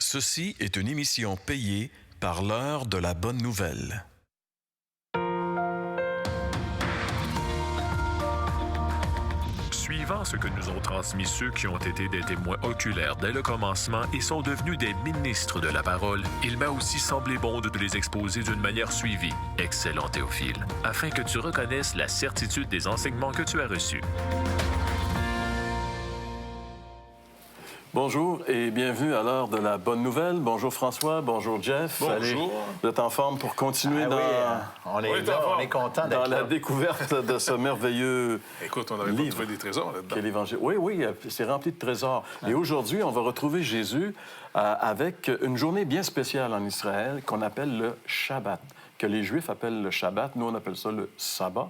Ceci est une émission payée par l'heure de la bonne nouvelle. Suivant ce que nous ont transmis ceux qui ont été des témoins oculaires dès le commencement et sont devenus des ministres de la parole, il m'a aussi semblé bon de les exposer d'une manière suivie, excellent Théophile, afin que tu reconnaisses la certitude des enseignements que tu as reçus. Bonjour et bienvenue à l'heure de la bonne nouvelle. Bonjour François, bonjour Jeff. Bonjour. Allez, vous êtes en forme pour continuer on est content d'être dans la là. découverte de ce merveilleux Écoute, on avait pas trouvé des trésors là-dedans. qu'est l'Évangile. Oui, c'est rempli de trésors. Et aujourd'hui, on va retrouver Jésus avec une journée bien spéciale en Israël qu'on appelle le Shabbat, que les Juifs appellent le Shabbat. Nous, on appelle ça le sabbat.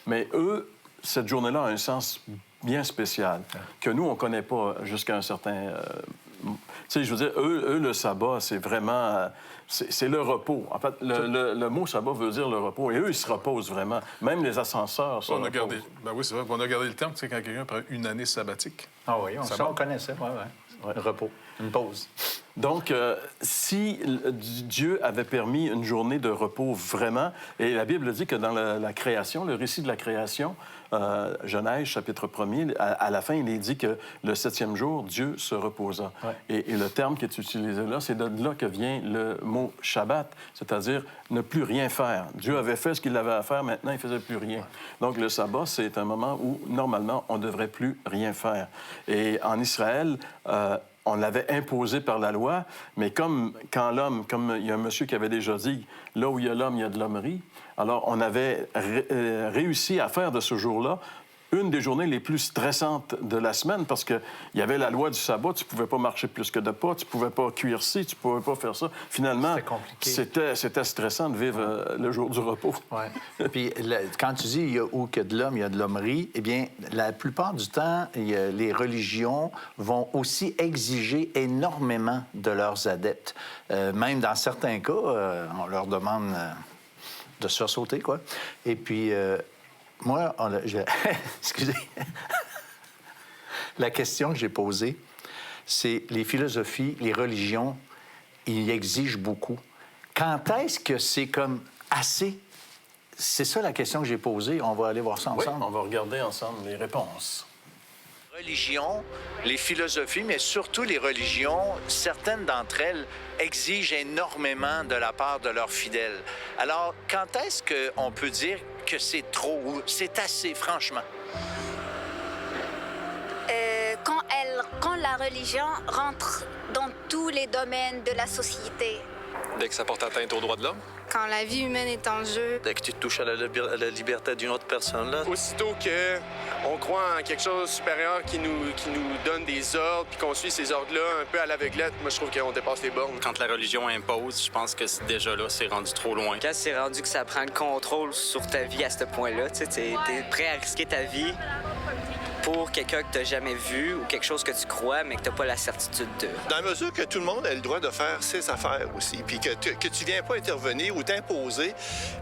Mais eux, cette journée-là a un sens bien spécial, que nous, on ne connaît pas jusqu'à un certain... tu sais, je veux dire, eux le sabbat, c'est vraiment... c'est le repos. En fait, le mot sabbat veut dire le repos. Et eux, ils se reposent vraiment. Même les ascenseurs se reposent. Ben oui, c'est vrai. On a gardé le terme, tu sais, quand quelqu'un prend une année sabbatique. Ah oui, on connaît ça. Ouais. Repos, une pause. Donc, si Dieu avait permis une journée de repos vraiment, et la Bible dit que dans la création, le récit de la création, Genèse, chapitre 1er, à la fin, il est dit que le 7e jour, Dieu se reposa. Ouais. Et le terme qui est utilisé là, c'est de là que vient le mot Shabbat, c'est-à-dire ne plus rien faire. Dieu avait fait ce qu'il avait à faire, maintenant, il ne faisait plus rien. Ouais. Donc, le sabbat, c'est un moment où, normalement, on ne devrait plus rien faire. Et en Israël, on l'avait imposé par la loi, mais comme il y a un monsieur qui avait déjà dit, là où il y a l'homme, il y a de l'hommerie, alors on avait réussi à faire de ce jour-là une des journées les plus stressantes de la semaine parce qu'il y avait la loi du sabbat, tu ne pouvais pas marcher plus que de pas, tu ne pouvais pas cuire ci, tu ne pouvais pas faire ça. Finalement, c'était stressant de vivre le jour du repos. Oui. Puis quand tu dis où qu'il y a de l'homme, il y a de l'hommerie, eh bien, la plupart du temps, les religions vont aussi exiger énormément de leurs adeptes. Même dans certains cas, on leur demande de se faire sauter, quoi. Et puis... moi, excusez. La question que j'ai posée, c'est les philosophies, les religions, ils exigent beaucoup. Quand est-ce que c'est comme assez? C'est ça la question que j'ai posée. On va aller voir ça ensemble. Oui, on va regarder ensemble les réponses. Religions, les philosophies, mais surtout les religions, certaines d'entre elles exigent énormément de la part de leurs fidèles. Alors, quand est-ce qu'on peut dire que c'est trop ou c'est assez, franchement? Quand la religion rentre dans tous les domaines de la société. Dès que ça porte atteinte aux droits de l'homme? Quand la vie humaine est en jeu. Dès que tu touches à la liberté d'une autre personne, là. Aussitôt qu'on croit en quelque chose de supérieur qui nous donne des ordres, puis qu'on suit ces ordres-là un peu à l'aveuglette, moi, je trouve qu'on dépasse les bornes. Quand la religion impose, je pense que déjà là, c'est rendu trop loin. Quand c'est rendu que ça prend le contrôle sur ta vie à ce point-là, tu sais, t'es prêt à risquer ta vie pour quelqu'un que tu n'as jamais vu ou quelque chose que tu crois, mais que tu n'as pas la certitude de. Dans la mesure que tout le monde a le droit de faire ses affaires aussi, puis que tu viens pas intervenir ou t'imposer,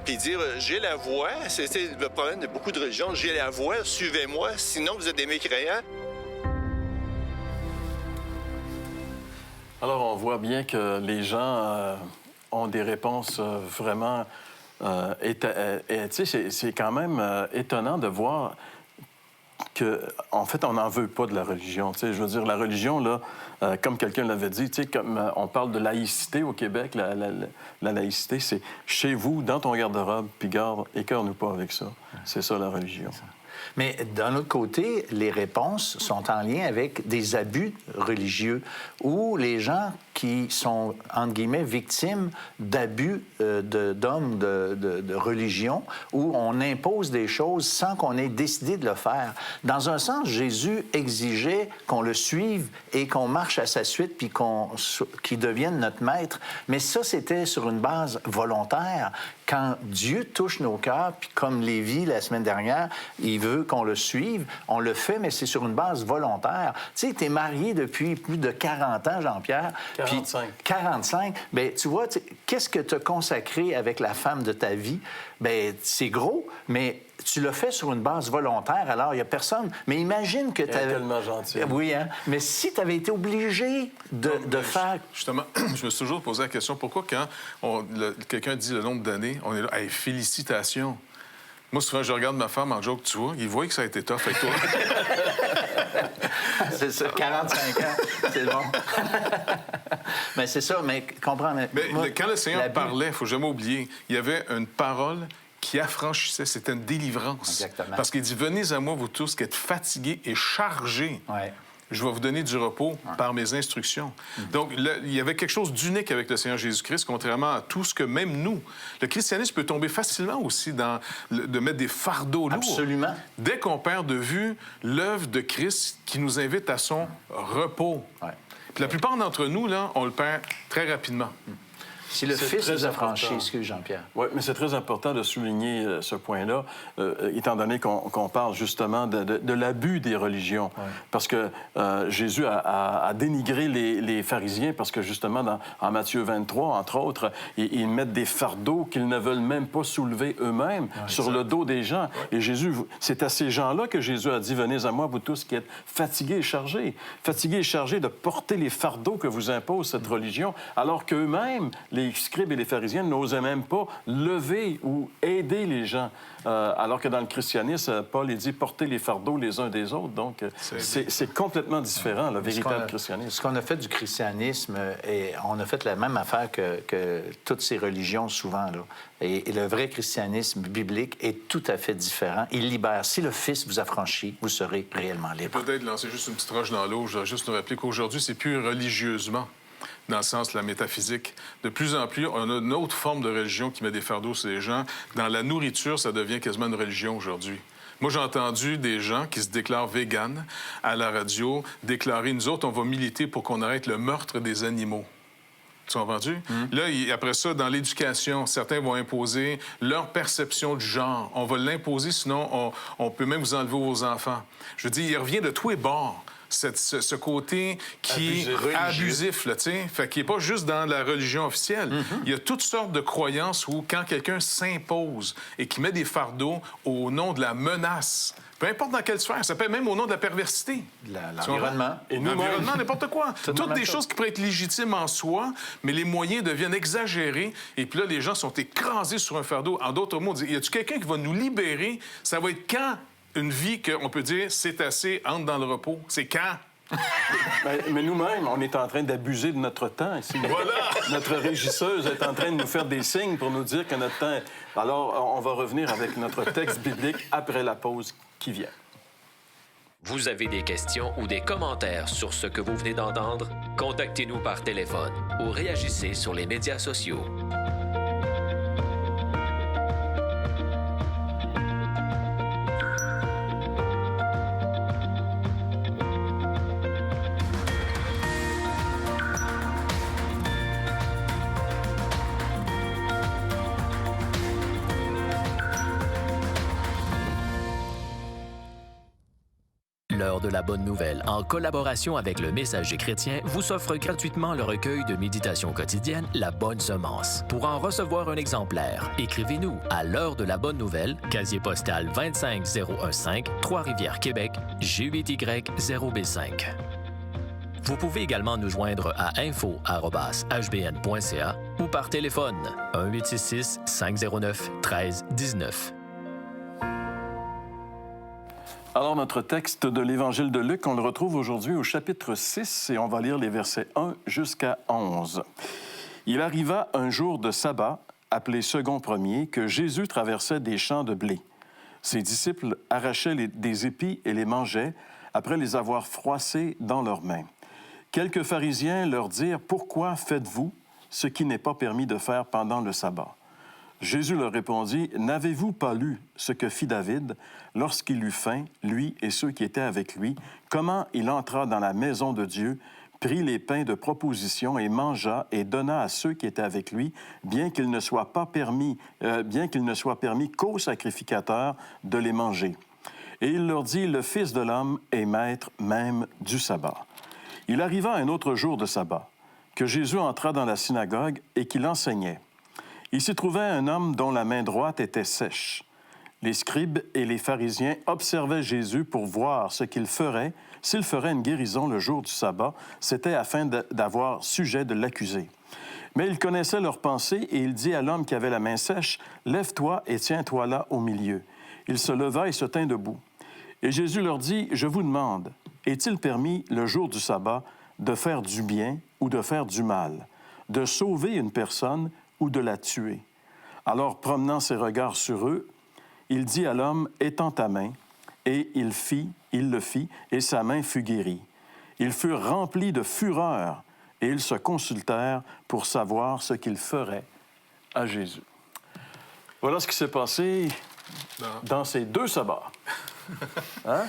puis dire « j'ai la voix », c'est le problème de beaucoup de religions, « j'ai la voix, suivez-moi, sinon vous êtes des mécréants ». Alors, on voit bien que les gens ont des réponses vraiment... tu sais, c'est quand même étonnant de voir en fait, on n'en veut pas de la religion. Tu sais, je veux dire, la religion, là, comme quelqu'un l'avait dit, tu sais, comme on parle de laïcité au Québec, la laïcité, c'est chez vous, dans ton garde-robe, puis garde, écœure-nous pas avec ça. C'est ça, la religion. Mais d'un autre côté, les réponses sont en lien avec des abus religieux où les gens qui sont, entre guillemets, victimes d'abus d'hommes de religion, où on impose des choses sans qu'on ait décidé de le faire. Dans un sens, Jésus exigeait qu'on le suive et qu'on marche à sa suite puis qu'il devienne notre maître. Mais ça, c'était sur une base volontaire. Quand Dieu touche nos cœurs, puis comme Lévi, la semaine dernière, il veut qu'on le suive, on le fait, mais c'est sur une base volontaire. Tu sais, t'es marié depuis plus de 40 ans, Jean-Pierre, 45. 45. Bien, tu vois, qu'est-ce que tu as consacré avec la femme de ta vie? Bien, c'est gros, mais tu l'as fait sur une base volontaire, alors il n'y a personne. Mais imagine que tu avais... tellement gentil. Oui, hein? Mais si tu avais été obligé de faire... Justement, je me suis toujours posé la question, pourquoi quand quelqu'un dit le nombre d'années, on est là, hey, félicitations. Moi, souvent, je regarde ma femme en joke, tu vois, il voit que ça a été tough avec toi. C'est ça, 45 ans, c'est bon. Mais c'est ça, mais comprends... Mais moi, quand le Seigneur parlait, il ne faut jamais oublier, il y avait une parole qui affranchissait, c'était une délivrance. Exactement. Parce qu'il dit, venez à moi, vous tous qui êtes fatigués et chargés. Ouais. Je vais vous donner du repos par mes instructions. Donc, il y avait quelque chose d'unique avec le Seigneur Jésus-Christ, contrairement à tout ce que même nous... Le christianisme peut tomber facilement aussi dans de mettre des fardeaux lourds. Absolument. Dès qu'on perd de vue l'œuvre de Christ qui nous invite à son repos. Ouais. Puis la plupart d'entre nous, là, on le perd très rapidement. Si le Fils nous a franchi, excuse Jean-Pierre. Oui, mais c'est très important de souligner ce point-là, étant donné qu'on parle justement de l'abus des religions. Ouais. Parce que Jésus a dénigré les pharisiens parce que justement, en Matthieu 23, entre autres, ils mettent des fardeaux qu'ils ne veulent même pas soulever eux-mêmes sur le dos des gens. Ouais. Et Jésus, c'est à ces gens-là que Jésus a dit, venez à moi, vous tous qui êtes fatigués et chargés. Fatigués et chargés de porter les fardeaux que vous impose cette religion, alors qu'eux-mêmes, les scribes et les pharisiens n'osaient même pas lever ou aider les gens. Alors que dans le christianisme, Paul dit porter les fardeaux les uns des autres. Donc, c'est complètement différent, le véritable christianisme. Ce qu'on a fait du christianisme, et on a fait la même affaire que toutes ces religions souvent. Là. Et le vrai christianisme biblique est tout à fait différent. Il libère. Si le Fils vous a franchi, vous serez réellement libre. Peut-être lancer juste une petite roche dans l'eau. Je dois juste nous rappeler qu'aujourd'hui, c'est plus religieusement, dans le sens de la métaphysique. De plus en plus, on a une autre forme de religion qui met des fardeaux sur les gens. Dans la nourriture, ça devient quasiment une religion aujourd'hui. Moi, j'ai entendu des gens qui se déclarent véganes à la radio déclarer, nous autres, on va militer pour qu'on arrête le meurtre des animaux. Tu as entendu? Là, après ça, dans l'éducation, certains vont imposer leur perception du genre. On va l'imposer, sinon on peut même vous enlever vos enfants. Je veux dire, il revient de tous les bords. Ce côté qui est abusif, là, tu sais. Fait qu'il n'est pas juste dans la religion officielle. Il y a toutes sortes de croyances où, quand quelqu'un s'impose et qui met des fardeaux au nom de la menace, peu importe dans quelle sphère, ça peut être même au nom de la perversité. L'environnement. L'environnement, n'importe quoi. Toutes des choses qui pourraient être légitimes en soi, mais les moyens deviennent exagérés. Et puis là, les gens sont écrasés sur un fardeau. En d'autres mots, y a-t-il quelqu'un qui va nous libérer? Ça va être quand? Une vie qu'on peut dire, c'est assez, entre dans le repos. C'est quand? Mais nous-mêmes, on est en train d'abuser de notre temps ici. Voilà! Notre régisseuse est en train de nous faire des signes pour nous dire que notre temps... Alors, on va revenir avec notre texte biblique après la pause qui vient. Vous avez des questions ou des commentaires sur ce que vous venez d'entendre? Contactez-nous par téléphone ou réagissez sur les médias sociaux. L'heure de la bonne nouvelle, en collaboration avec le Messager chrétien, vous offre gratuitement le recueil de méditation quotidienne La Bonne Semence. Pour en recevoir un exemplaire, écrivez-nous à l'heure de la bonne nouvelle, casier postal 25015, Trois-Rivières, Québec, G8Y0B5. Vous pouvez également nous joindre à info@hbn.ca ou par téléphone 1-866-509-1319. Alors, notre texte de l'Évangile de Luc, on le retrouve aujourd'hui au chapitre 6 et on va lire les versets 1 jusqu'à 11. Il arriva un jour de sabbat, appelé second premier, que Jésus traversait des champs de blé. Ses disciples arrachaient des épis et les mangeaient, après les avoir froissés dans leurs mains. Quelques pharisiens leur dirent « Pourquoi faites-vous ce qui n'est pas permis de faire pendant le sabbat ?» Jésus leur répondit, « N'avez-vous pas lu ce que fit David lorsqu'il eut faim, lui et ceux qui étaient avec lui, comment il entra dans la maison de Dieu, prit les pains de proposition et mangea et donna à ceux qui étaient avec lui, bien qu'il ne soit permis qu'aux sacrificateurs de les manger. Et il leur dit, le Fils de l'homme est maître même du sabbat. Il arriva un autre jour de sabbat, que Jésus entra dans la synagogue et qu'il enseignait. Il s'y trouvait un homme dont la main droite était sèche. Les scribes et les pharisiens observaient Jésus pour voir ce qu'il ferait. S'il ferait une guérison le jour du sabbat, c'était afin d'avoir sujet de l'accuser. Mais il connaissait leurs pensées et il dit à l'homme qui avait la main sèche, « Lève-toi et tiens-toi là au milieu. » Il se leva et se tint debout. Et Jésus leur dit, « Je vous demande, est-il permis le jour du sabbat de faire du bien ou de faire du mal, de sauver une personne ou de la tuer? » Alors, promenant ses regards sur eux, il dit à l'homme, « Étends ta main. » Et il le fit, et sa main fut guérie. Ils furent remplis de fureur, et ils se consultèrent pour savoir ce qu'ils feraient à Jésus. Voilà ce qui s'est passé dans ces 2 sabbats. Hein?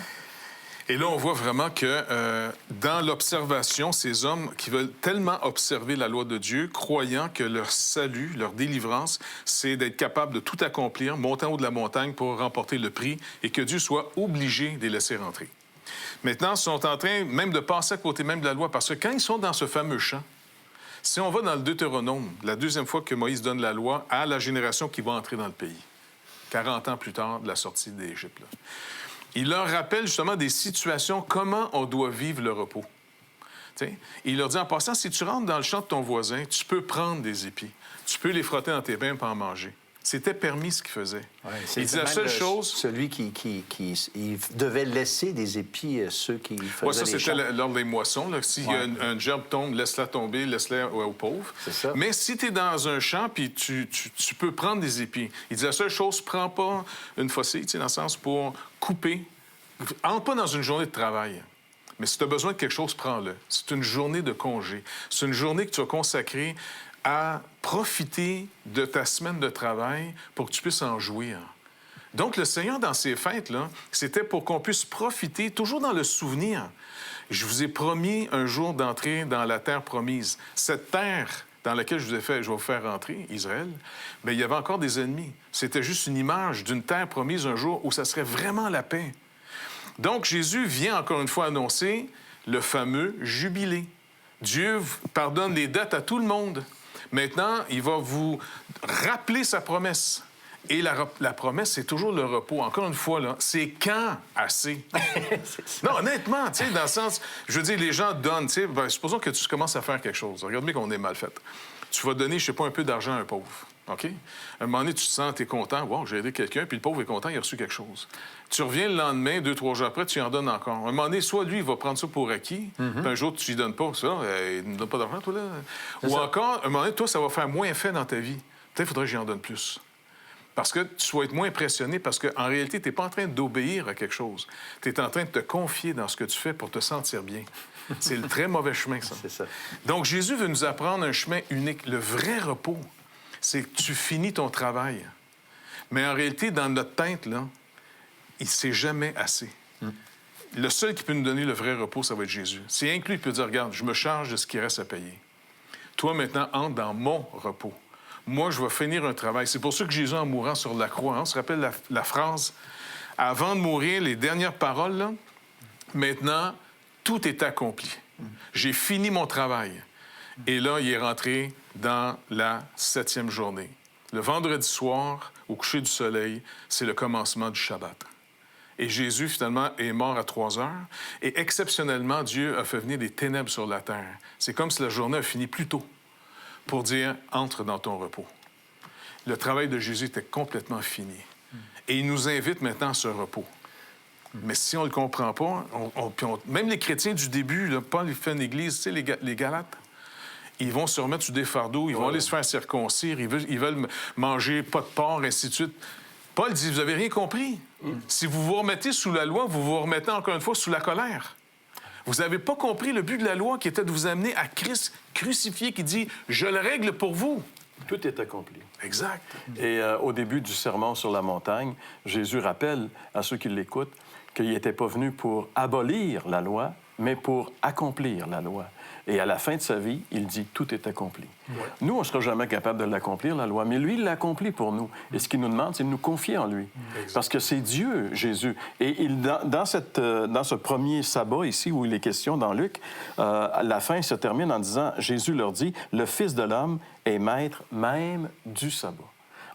Et là, on voit vraiment que dans l'observation, ces hommes qui veulent tellement observer la loi de Dieu, croyant que leur salut, leur délivrance, c'est d'être capable de tout accomplir, monter en haut de la montagne pour remporter le prix et que Dieu soit obligé de les laisser rentrer. Maintenant, ils sont en train même de passer à côté même de la loi, parce que quand ils sont dans ce fameux champ, si on va dans le Deutéronome, la 2e fois que Moïse donne la loi à la génération qui va entrer dans le pays, 40 ans plus tard de la sortie d'Égypte, là. Il leur rappelle justement des situations, comment on doit vivre le repos. T'sais? Il leur dit, en passant, si tu rentres dans le champ de ton voisin, tu peux prendre des épis. Tu peux les frotter dans tes mains et en manger. C'était permis ce qu'il faisait. Ouais, il dit la seule chose... Celui qui il devait laisser des épis ceux qui faisaient ouais, ça, les c'était champs. lors des moissons. Si un gerbe tombe, laisse-la tomber, laisse-la aux pauvres. C'est ça. Mais si tu es dans un champ, puis tu peux prendre des épis. Il dit la seule chose, prends pas une faucille, dans le sens pour couper. Entre pas dans une journée de travail. Mais si tu as besoin de quelque chose, prends-le. C'est une journée de congé. C'est une journée que tu vas consacrer à profiter de ta semaine de travail pour que tu puisses en jouir. Donc, le Seigneur, dans ces fêtes-là, c'était pour qu'on puisse profiter, toujours dans le souvenir. Je vous ai promis un jour d'entrer dans la terre promise. Cette terre dans laquelle je vais vous faire rentrer, Israël, bien, il y avait encore des ennemis. C'était juste une image d'une terre promise un jour où ça serait vraiment la paix. Donc, Jésus vient encore une fois annoncer le fameux jubilé. Dieu pardonne les dettes à tout le monde. Maintenant, il va vous rappeler sa promesse. Et la promesse, c'est toujours le repos. Encore une fois, là, c'est quand assez? Non, honnêtement, tu sais, dans le sens... Je veux dire, les gens donnent, tu sais... Ben, supposons que tu commences à faire quelque chose. Regarde bien qu'on est mal fait. Tu vas donner, je sais pas, un peu d'argent à un pauvre. OK? À un moment donné, tu te sens, tu es content. Wow, j'ai aidé quelqu'un, puis le pauvre est content, il a reçu quelque chose. Tu reviens le lendemain, 2-3 jours après, tu en donnes encore. À un moment donné, soit lui, il va prendre ça pour acquis, puis un jour, tu lui donnes pas. Ça, il ne donne pas d'argent, toi, là. Ou encore, à un moment donné, toi, ça va faire moins effet dans ta vie. Peut-être qu'il faudrait que j'y en donne plus. Parce que tu vas être moins impressionné, parce qu'en réalité, tu n'es pas en train d'obéir à quelque chose. Tu es en train de te confier dans ce que tu fais pour te sentir bien. C'est le très mauvais chemin, ça. C'est ça. Donc, Jésus veut nous apprendre un chemin unique. Le vrai repos, c'est que tu finis ton travail. Mais en réalité, dans notre tête, là, il ne sait jamais assez. Le seul qui peut nous donner le vrai repos, ça va être Jésus. C'est inclus, il peut dire, regarde, je me charge de ce qui reste à payer. Toi, maintenant, entre dans mon repos. Moi, je vais finir un travail. C'est pour ça que Jésus, en mourant sur la croix, on se rappelle la phrase, avant de mourir, les dernières paroles, là, maintenant, tout est accompli. J'ai fini mon travail. Et là, il est rentré dans la 7e journée. Le vendredi soir, au coucher du soleil, c'est le commencement du Shabbat. Et Jésus, finalement, est mort à 3 heures. Et exceptionnellement, Dieu a fait venir des ténèbres sur la terre. C'est comme si la journée a fini plus tôt pour dire « Entre dans ton repos ». Le travail de Jésus était complètement fini. Et il nous invite maintenant à ce repos. Mais si on ne le comprend pas, même les chrétiens du début, là, Paul il fait une église, tu sais, les Galates, ils vont se remettre sur des fardeaux, ils vont aller se faire circoncire, ils veulent manger pas de porc, ainsi de suite. Paul dit, vous n'avez rien compris. Si vous vous remettez sous la loi, vous vous remettez encore une fois sous la colère. Vous n'avez pas compris le but de la loi qui était de vous amener à Christ crucifié qui dit, je le règle pour vous. Tout est accompli. Exact. Et au début du sermon sur la montagne, Jésus rappelle à ceux qui l'écoutent qu'il n'était pas venu pour abolir la loi, mais pour accomplir la loi. Et à la fin de sa vie, il dit « tout est accompli ». Nous, on ne sera jamais capable de l'accomplir, la loi, mais lui, il l'accomplit pour nous. Et ce qu'il nous demande, c'est de nous confier en lui. Parce que c'est Dieu, Jésus. Et dans ce premier sabbat ici, où il est question dans Luc, la fin se termine en disant, Jésus leur dit, « Le Fils de l'homme est maître même du sabbat ».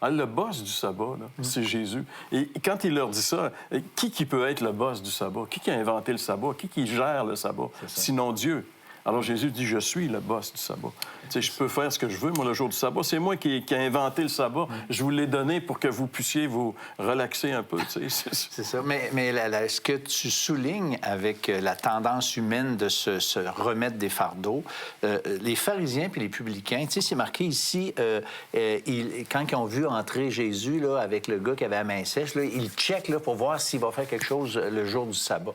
Alors, le boss du sabbat, c'est Jésus. Et quand il leur dit ça, qui peut être le boss du sabbat? Qui a inventé le sabbat? Qui gère le sabbat? Sinon Dieu. Alors Jésus dit, je suis le boss du sabbat. Tu sais, je peux faire ce que je veux, moi, le jour du sabbat. C'est moi qui ai inventé le sabbat. Je vous l'ai donné pour que vous puissiez vous relaxer un peu. Tu sais. C'est ça. Mais ce que tu soulignes avec la tendance humaine de se remettre des fardeaux, les pharisiens puis les publicains, tu sais, c'est marqué ici, quand ils ont vu entrer Jésus là, avec le gars qui avait la main sèche, là, ils checkent là, pour voir s'il va faire quelque chose le jour du sabbat.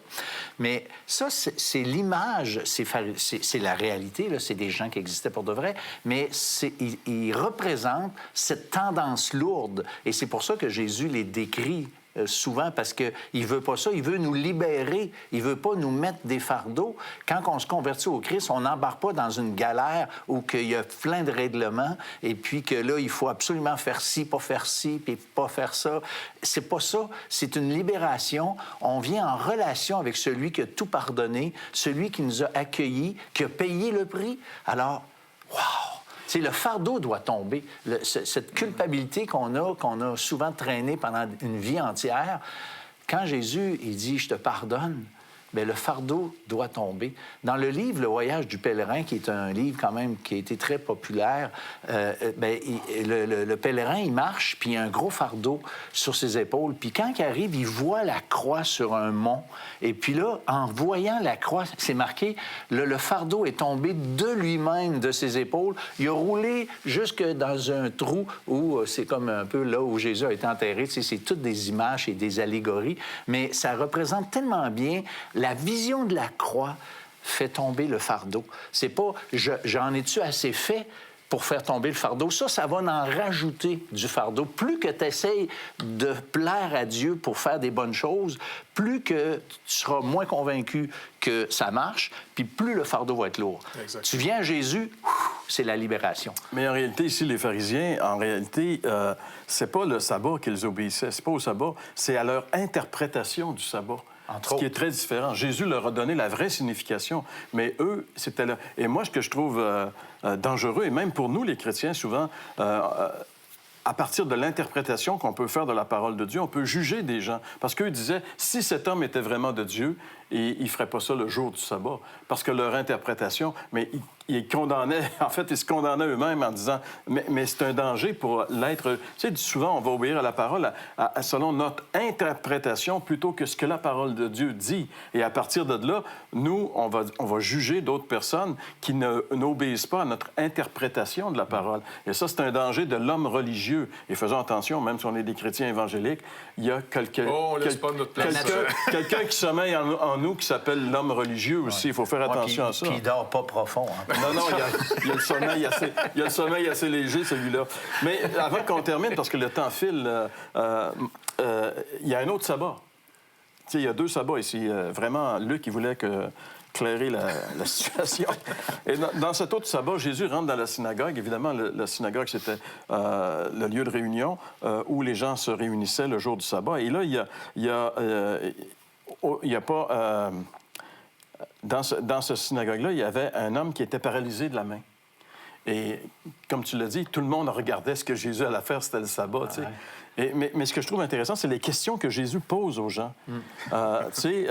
Mais ça, c'est l'image, c'est la réalité, là, c'est des gens qui existaient pour de vrai, mais ils représentent cette tendance lourde. Et c'est pour ça que Jésus les décrit souvent, parce qu'il ne veut pas ça, il veut nous libérer, il ne veut pas nous mettre des fardeaux. Quand on se convertit au Christ, on n'embarque pas dans une galère où il y a plein de règlements et puis que là, il faut absolument faire ci, puis pas faire ça. C'est pas ça, c'est une libération. On vient en relation avec celui qui a tout pardonné, celui qui nous a accueillis, qui a payé le prix. Alors, wow! C'est le fardeau doit tomber. Cette culpabilité qu'on a souvent traînée pendant une vie entière, quand Jésus il dit « je te pardonne », bien, le fardeau doit tomber. Dans le livre « Le voyage du pèlerin », qui est un livre quand même qui a été très populaire, le pèlerin, il marche, puis il y a un gros fardeau sur ses épaules. Puis quand il arrive, il voit la croix sur un mont. Et puis là, en voyant la croix, c'est marqué, le fardeau est tombé de lui-même, de ses épaules. Il a roulé jusque dans un trou où c'est comme un peu là où Jésus a été enterré. Tu sais, c'est toutes des images et des allégories, mais ça représente tellement bien la vision de la croix fait tomber le fardeau. C'est pas « j'en ai-tu assez fait » pour faire tomber le fardeau. Ça va en rajouter du fardeau. Plus que tu essayes de plaire à Dieu pour faire des bonnes choses, plus que tu seras moins convaincu que ça marche, puis plus le fardeau va être lourd. Exactement. Tu viens à Jésus, c'est la libération. Mais en réalité, ici, les pharisiens, c'est pas le sabbat qu'ils obéissaient, c'est pas au sabbat, c'est à leur interprétation du sabbat. Ce qui est très différent. Jésus leur a donné la vraie signification, mais eux, c'était là. Et moi, ce que je trouve dangereux, et même pour nous, les chrétiens, souvent, à partir de l'interprétation qu'on peut faire de la parole de Dieu, on peut juger des gens. Parce qu'eux disaient, si cet homme était vraiment de Dieu, il ne ferait pas ça le jour du sabbat. Parce que leur interprétation, mais ils condamnaient, en fait, ils se condamnaient eux-mêmes en disant, mais c'est un danger pour l'être. Tu sais, souvent, on va obéir à la parole selon notre interprétation plutôt que ce que la parole de Dieu dit. Et à partir de là, nous, on va juger d'autres personnes qui n'obéissent pas à notre interprétation de la parole. Et ça, c'est un danger de l'homme religieux. Et faisons attention, même si on est des chrétiens évangéliques, il y a quelqu'un qui sommeille en nous qui s'appelle l'homme religieux aussi. Il faut faire attention à ça. Puis il dort pas profond. Hein. Non, il y a le sommeil assez léger, celui-là. Mais avant qu'on termine, parce que le temps file, il y a un autre sabbat. Tu sais, il y a 2 sabbats ici. Vraiment, Luc, il voulait clairer la situation. Et dans cet autre sabbat, Jésus rentre dans la synagogue. Évidemment, la synagogue, c'était le lieu de réunion où les gens se réunissaient le jour du sabbat. Et là, il y a pas... Dans ce synagogue-là, il y avait un homme qui était paralysé de la main. Et comme tu l'as dit, tout le monde regardait ce que Jésus allait faire, c'était le sabbat. Tu sais. Mais ce que je trouve intéressant, c'est les questions que Jésus pose aux gens. Tu sais...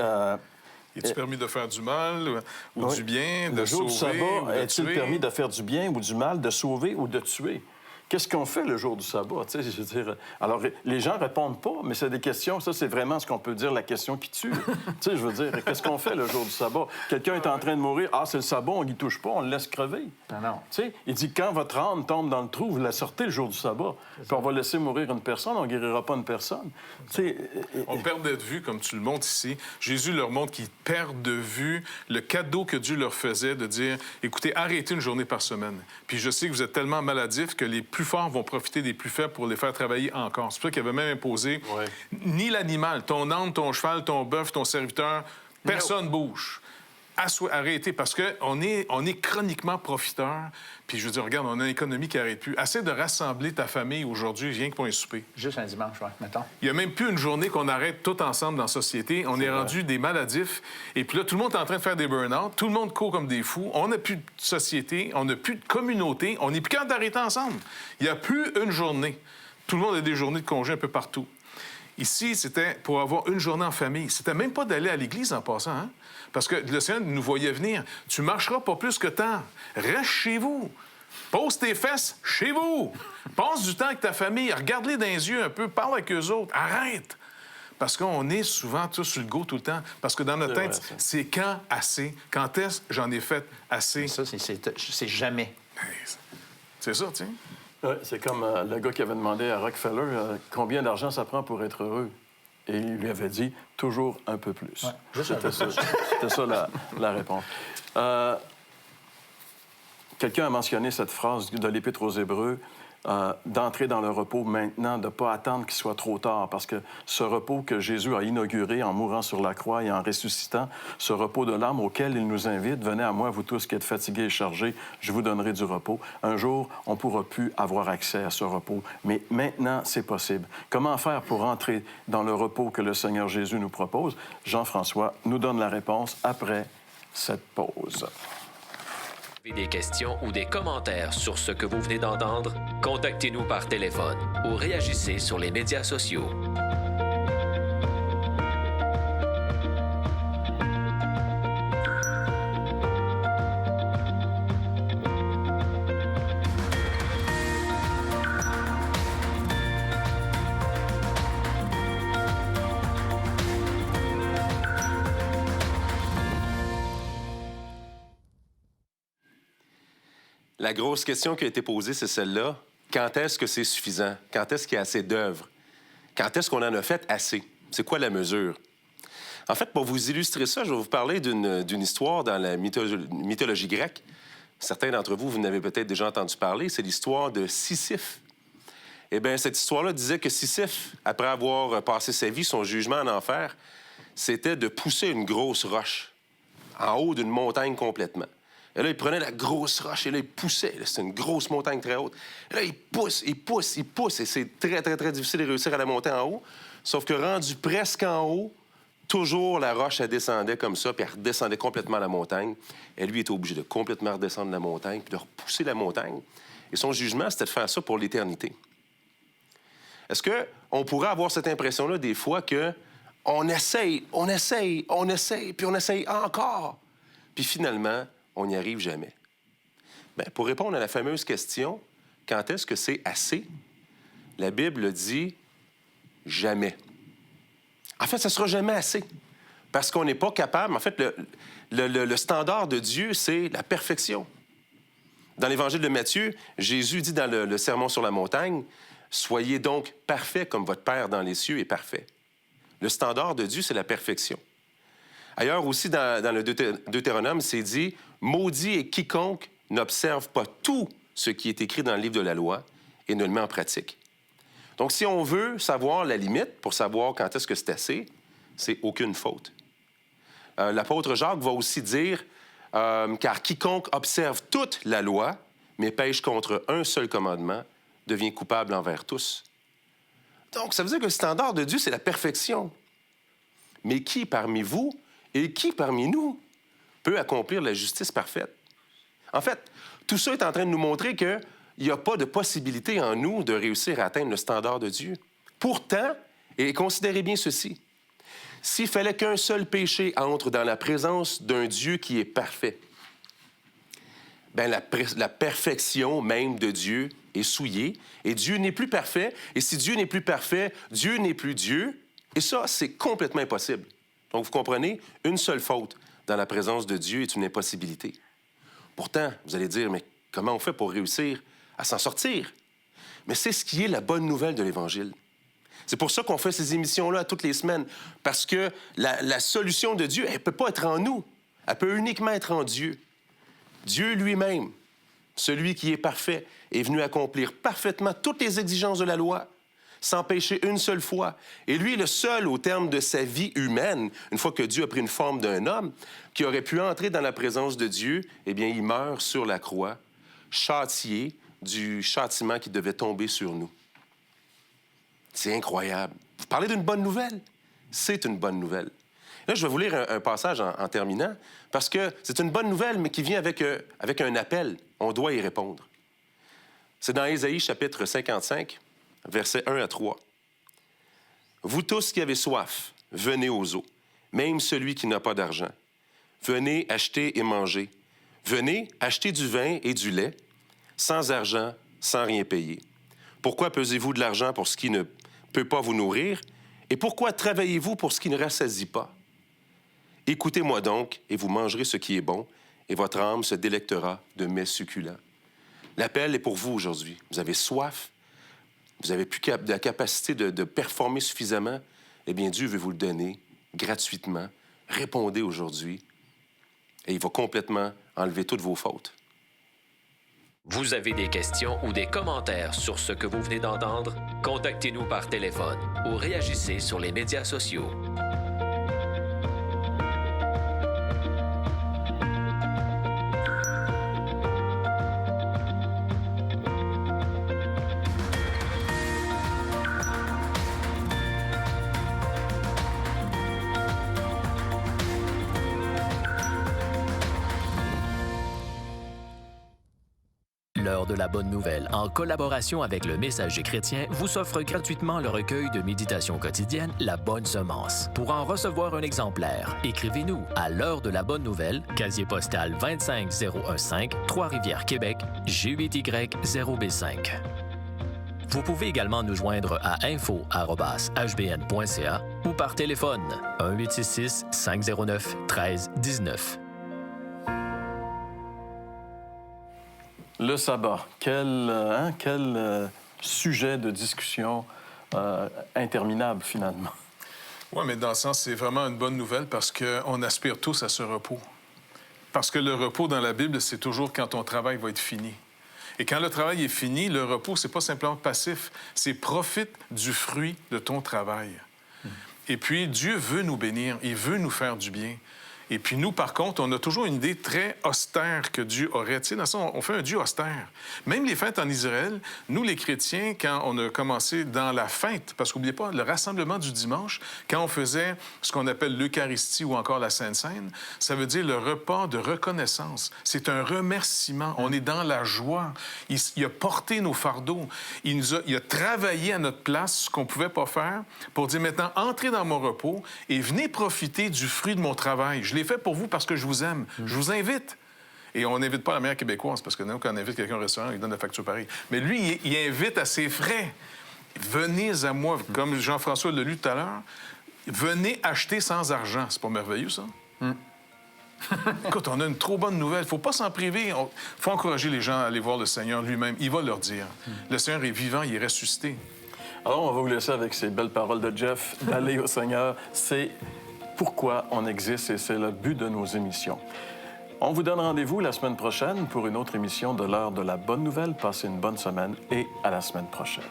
Est-il permis de faire du mal ou du bien, de sauver ou de tuer? Le jour du sabbat, est-il permis de faire du bien ou du mal, de sauver ou de tuer? Qu'est-ce qu'on fait le jour du sabbat? Tu sais, je veux dire, alors, les gens répondent pas, mais c'est des questions. Ça, c'est vraiment ce qu'on peut dire, la question qui tue. Tu sais, je veux dire, qu'est-ce qu'on fait le jour du sabbat? Quelqu'un est en train de mourir. Ah, c'est le sabbat, on n'y touche pas, on le laisse crever. Non. Tu sais, il dit, quand votre âme tombe dans le trou, vous la sortez le jour du sabbat. Puis on va laisser mourir une personne, on ne guérira pas une personne. Tu sais, on perd de vue, comme tu le montres ici. Jésus leur montre qu'ils perdent de vue le cadeau que Dieu leur faisait de dire, écoutez, arrêtez une journée par semaine. Puis je sais que vous êtes tellement maladifs que les plus forts vont profiter des plus faibles pour les faire travailler encore. C'est pour ça qu'il avait même imposé ni l'animal, ton âne, ton cheval, ton bœuf, ton serviteur, personne bouge. arrêtez, parce qu'on est chroniquement profiteur. Puis je veux dire, regarde, on a une économie qui n'arrête plus. Essaie de rassembler ta famille aujourd'hui, rien que pour un souper. Juste un dimanche, oui, mettons. Il n'y a même plus une journée qu'on arrête tout ensemble dans la société. On est rendu des maladifs. Et puis là, tout le monde est en train de faire des burn-out. Tout le monde court comme des fous. On n'a plus de société. On n'a plus de communauté. On n'est plus capable d'arrêter ensemble. Il n'y a plus une journée. Tout le monde a des journées de congé un peu partout. Ici, c'était pour avoir une journée en famille. C'était même pas d'aller à l'église en passant, hein? Parce que le Seigneur nous voyait venir. Tu marcheras pas plus que tant. Reste chez vous. Pose tes fesses chez vous. Passe du temps avec ta famille. Regarde-les dans les yeux un peu. Parle avec eux autres. Arrête. Parce qu'on est souvent tous sur le go tout le temps. Parce que dans notre tête, c'est quand assez? Quand est-ce que j'en ai fait assez? Ça, c'est jamais. C'est ça, tu sais. Ouais, c'est comme le gars qui avait demandé à Rockefeller combien d'argent ça prend pour être heureux. Et il lui avait dit toujours un peu plus. Ouais, c'était ça la réponse. Quelqu'un a mentionné cette phrase de l'Épître aux Hébreux, d'entrer dans le repos maintenant, de ne pas attendre qu'il soit trop tard, parce que ce repos que Jésus a inauguré en mourant sur la croix et en ressuscitant, ce repos de l'âme auquel il nous invite, « Venez à moi, vous tous qui êtes fatigués et chargés, je vous donnerai du repos ». Un jour, on ne pourra plus avoir accès à ce repos, mais maintenant, c'est possible. Comment faire pour entrer dans le repos que le Seigneur Jésus nous propose? Jean-François nous donne la réponse après cette pause. Des questions ou des commentaires sur ce que vous venez d'entendre, contactez-nous par téléphone ou réagissez sur les médias sociaux. La grosse question qui a été posée, c'est celle-là. Quand est-ce que c'est suffisant? Quand est-ce qu'il y a assez d'œuvres? Quand est-ce qu'on en a fait assez? C'est quoi la mesure? En fait, pour vous illustrer ça, je vais vous parler d'une histoire dans la mythologie grecque. Certains d'entre vous, vous en avez peut-être déjà entendu parler. C'est l'histoire de Sisyphe. Eh bien, cette histoire-là disait que Sisyphe, après avoir passé sa vie, son jugement en enfer, c'était de pousser une grosse roche en haut d'une montagne complètement. Et là, il prenait la grosse roche et là, il poussait. C'était une grosse montagne très haute. Et là, il pousse. Et c'est très, très, très difficile de réussir à la monter en haut. Sauf que rendu presque en haut, toujours la roche, elle descendait comme ça, puis elle redescendait complètement la montagne. Et lui, il était obligé de complètement redescendre la montagne, puis de repousser la montagne. Et son jugement, c'était de faire ça pour l'éternité. Est-ce qu'on pourrait avoir cette impression-là des fois qu'on essaye, puis on essaye encore, puis finalement, on n'y arrive jamais? Bien, pour répondre à la fameuse question, quand est-ce que c'est assez? La Bible dit jamais. En fait, ça ne sera jamais assez, parce qu'on n'est pas capable. En fait, le standard de Dieu, c'est la perfection. Dans l'Évangile de Matthieu, Jésus dit dans le Sermon sur la montagne, « Soyez donc parfaits comme votre Père dans les cieux est parfait. » Le standard de Dieu, c'est la perfection. Ailleurs aussi, dans le Deutéronome, c'est dit « Maudit est quiconque n'observe pas tout ce qui est écrit dans le livre de la loi et ne le met en pratique. » Donc, si on veut savoir la limite pour savoir quand est-ce que c'est assez, c'est aucune faute. L'apôtre Jacques va aussi dire « Car quiconque observe toute la loi, mais pêche contre un seul commandement, devient coupable envers tous. » Donc, ça veut dire que le standard de Dieu, c'est la perfection. Mais qui parmi vous et qui parmi nous peut accomplir la justice parfaite? En fait, tout ça est en train de nous montrer qu'il n'y a pas de possibilité en nous de réussir à atteindre le standard de Dieu. Pourtant, et considérez bien ceci, s'il fallait qu'un seul péché entre dans la présence d'un Dieu qui est parfait, bien, la perfection même de Dieu est souillée, et Dieu n'est plus parfait, et si Dieu n'est plus parfait, Dieu n'est plus Dieu, et ça, c'est complètement impossible. Donc, vous comprenez, une seule faute dans la présence de Dieu est une impossibilité. Pourtant, vous allez dire, mais comment on fait pour réussir à s'en sortir? Mais c'est ce qui est la bonne nouvelle de l'Évangile. C'est pour ça qu'on fait ces émissions-là toutes les semaines, parce que la solution de Dieu, elle ne peut pas être en nous, elle peut uniquement être en Dieu. Dieu lui-même, celui qui est parfait, est venu accomplir parfaitement toutes les exigences de la loi. sans pécher une seule fois. Et lui, le seul, au terme de sa vie humaine, une fois que Dieu a pris une forme d'un homme, qui aurait pu entrer dans la présence de Dieu, eh bien, il meurt sur la croix, châtié du châtiment qui devait tomber sur nous. C'est incroyable. Vous parlez d'une bonne nouvelle? C'est une bonne nouvelle. Là, je vais vous lire un passage en terminant, parce que c'est une bonne nouvelle, mais qui vient avec un appel. On doit y répondre. C'est dans Ésaïe, chapitre 55, versets 1 à 3. « Vous tous qui avez soif, venez aux eaux, même celui qui n'a pas d'argent. Venez acheter et manger. Venez acheter du vin et du lait, sans argent, sans rien payer. Pourquoi pesez-vous de l'argent pour ce qui ne peut pas vous nourrir? Et pourquoi travaillez-vous pour ce qui ne rassasie pas? Écoutez-moi donc, et vous mangerez ce qui est bon, et votre âme se délectera de mets succulents. » L'appel est pour vous aujourd'hui. Vous avez soif, vous n'avez plus la capacité de performer suffisamment. Eh bien, Dieu veut vous le donner gratuitement. Répondez aujourd'hui, et il va complètement enlever toutes vos fautes. Vous avez des questions ou des commentaires sur ce que vous venez d'entendre? Contactez-nous par téléphone ou réagissez sur les médias sociaux. L'heure de la bonne nouvelle, en collaboration avec le Messager chrétien, vous offre gratuitement le recueil de méditation quotidienne La Bonne Semence. Pour en recevoir un exemplaire, écrivez-nous à l'heure de la bonne nouvelle, casier postal 25015, Trois-Rivières, Québec, G8Y0B5. Vous pouvez également nous joindre à info@hbn.ca ou par téléphone 1-866-509-1319. Le sabbat, quel sujet de discussion interminable, finalement. Oui, mais dans le sens, c'est vraiment une bonne nouvelle parce qu'on aspire tous à ce repos. Parce que le repos dans la Bible, c'est toujours quand ton travail va être fini. Et quand le travail est fini, le repos, c'est pas simplement passif, c'est profite du fruit de ton travail. Et puis, Dieu veut nous bénir, il veut nous faire du bien. Et puis nous, par contre, on a toujours une idée très austère que Dieu aurait. Tu sais, dans le sens, on fait un Dieu austère. Même les fêtes en Israël, nous, les chrétiens, quand on a commencé dans la fête, parce qu'oubliez pas, le rassemblement du dimanche, quand on faisait ce qu'on appelle l'Eucharistie ou encore la Sainte Seine, ça veut dire le repas de reconnaissance. C'est un remerciement. On est dans la joie. Il a porté nos fardeaux. Il a travaillé à notre place ce qu'on ne pouvait pas faire pour dire maintenant, entrez dans mon repos et venez profiter du fruit de mon travail. Je l'ai fait pour vous parce que je vous aime. Je vous invite. Et on n'invite pas la manière québécoise, parce que nous, quand on invite quelqu'un au restaurant, il donne la facture pareille. Mais lui, il invite à ses frais. Venez à moi, comme Jean-François l'a lu tout à l'heure. Venez acheter sans argent. C'est pas merveilleux, ça? Écoute, on a une trop bonne nouvelle. Il ne faut pas s'en priver. Il faut encourager les gens à aller voir le Seigneur lui-même. Il va leur dire. Le Seigneur est vivant, il est ressuscité. Alors, on va vous laisser avec ces belles paroles de Jeff, d'aller au Seigneur. C'est pourquoi on existe et c'est le but de nos émissions. On vous donne rendez-vous la semaine prochaine pour une autre émission de l'heure de la bonne nouvelle. Passez une bonne semaine et à la semaine prochaine.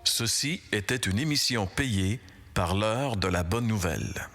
Ceci était une émission payée par l'heure de la bonne nouvelle.